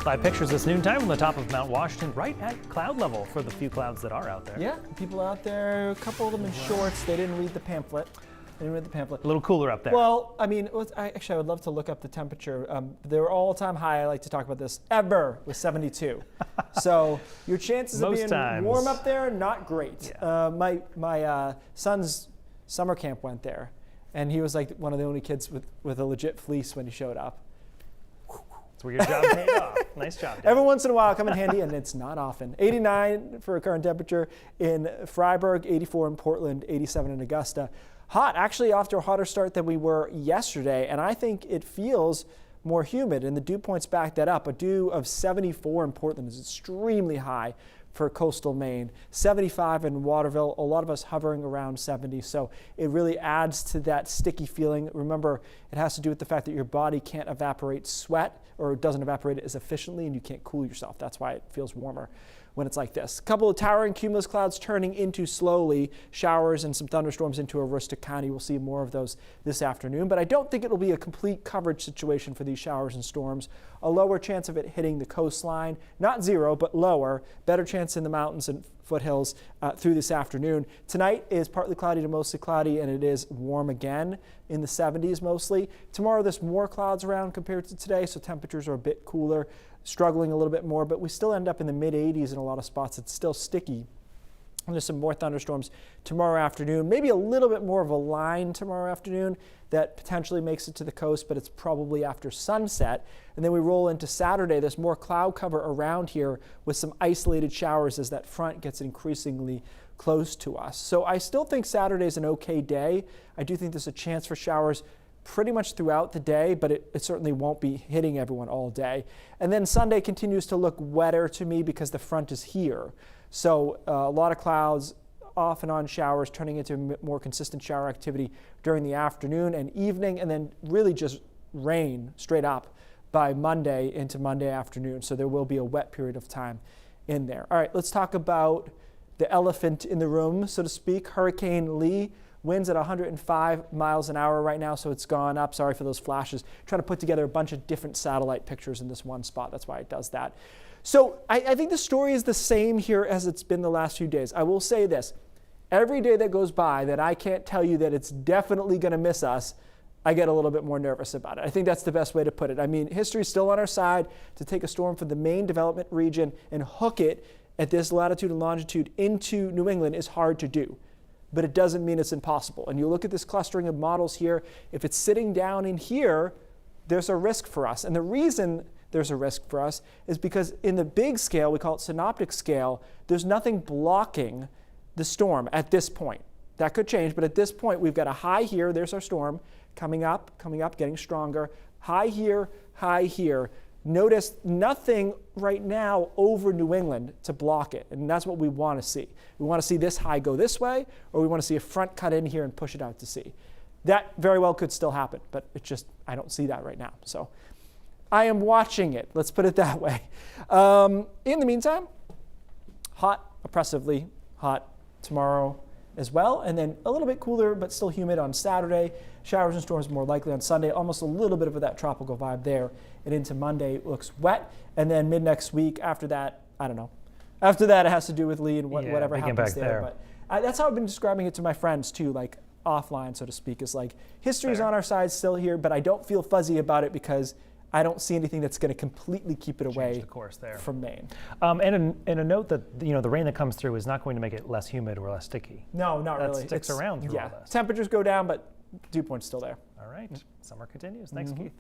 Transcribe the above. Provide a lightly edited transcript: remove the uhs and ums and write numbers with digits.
Live pictures this noontime on the top of Mount Washington, right at cloud level for the few clouds that are out there. Yeah, people out there, a couple of them in shorts. They didn't read the pamphlet. A little cooler up there. Well, I mean, I would love to look up the temperature. Their all-time high, I like to talk about this, ever was 72. So your chances of being warm up there, not great. Yeah. My son's summer camp went there, and he was like one of the only kids with a legit fleece when he showed up. That's where your job paid off. Nice job, Dave. Every once in a while, come in handy, and it's not often. 89 for a current temperature in Freiburg, 84 in Portland, 87 in Augusta. Hot, actually off to a hotter start than we were yesterday, and I think it feels more humid, and the dew points back that up. A dew of 74 in Portland is extremely high for coastal Maine. 75 in Waterville, a lot of us hovering around 70, so it really adds to that sticky feeling. Remember, it has to do with the fact that your body can't evaporate sweat, or it doesn't evaporate it as efficiently, and you can't cool yourself. That's why it feels warmer when it's like this. A couple of towering cumulus clouds turning into slowly showers and some thunderstorms into Aroostook County. We'll see more of those this afternoon, but I don't think it'll be a complete coverage situation for these showers and storms. A lower chance of it hitting the coastline, not zero, but lower. Better chance in the mountains and foothills through this afternoon. Tonight is partly cloudy to mostly cloudy, and it is warm again in the 70s mostly. Tomorrow there's more clouds around compared to today, so temperatures are a bit cooler, struggling a little bit more, but we still end up in the mid-80s in a lot of spots. It's still sticky. And there's some more thunderstorms tomorrow afternoon, maybe a little bit more of a line tomorrow afternoon that potentially makes it to the coast, but it's probably after sunset. And then we roll into Saturday. There's more cloud cover around here with some isolated showers as that front gets increasingly close to us. So I still think Saturday is an okay day. I do think there's a chance for showers pretty much throughout the day, but it certainly won't be hitting everyone all day. And then Sunday continues to look wetter to me because the front is here. So a lot of clouds, off and on showers, turning into more consistent shower activity during the afternoon and evening, and then really just rain straight up by Monday into Monday afternoon. So there will be a wet period of time in there. All right, let's talk about the elephant in the room, so to speak. Hurricane Lee. Winds at 105 miles an hour right now, so it's gone up. Sorry for those flashes. Trying to put together a bunch of different satellite pictures in this one spot. That's why it does that. So I think the story is the same here as it's been the last few days. I will say this. Every day that goes by that I can't tell you that it's definitely going to miss us, I get a little bit more nervous about it. I think that's the best way to put it. I mean, history's still on our side. To take a storm from the Maine development region and hook it at this latitude and longitude into New England is hard to do. But it doesn't mean it's impossible. And you look at this clustering of models here, if it's sitting down in here, there's a risk for us. And the reason there's a risk for us is because in the big scale, we call it synoptic scale, there's nothing blocking the storm at this point. That could change, but at this point, we've got a high here, there's our storm, coming up, getting stronger, high here, high here. Notice nothing right now over New England to block it, and that's what we want to see. We want to see this high go this way, or we want to see a front cut in here and push it out to sea. That very well could still happen, but it's just, I don't see that right now. So I am watching it, let's put it that way. In the meantime, hot, oppressively hot tomorrow as well, and then a little bit cooler but still humid on Saturday. Showers and storms more likely on Sunday, almost a little bit of that tropical vibe there. And into Monday it looks wet, and then mid next week, after that, I don't know. After that it has to do with Lee and whatever happens there. But that's how I've been describing it to my friends too, like offline, so to speak. Is like history's on our side still here, but I don't feel fuzzy about it because I don't see anything that's going to completely keep it away from Maine. And a note that the rain that comes through is not going to make it less humid or less sticky. No, not really. It sticks around through all this. Temperatures go down, but dew point's still there. All right. Summer continues. Thanks, Keith.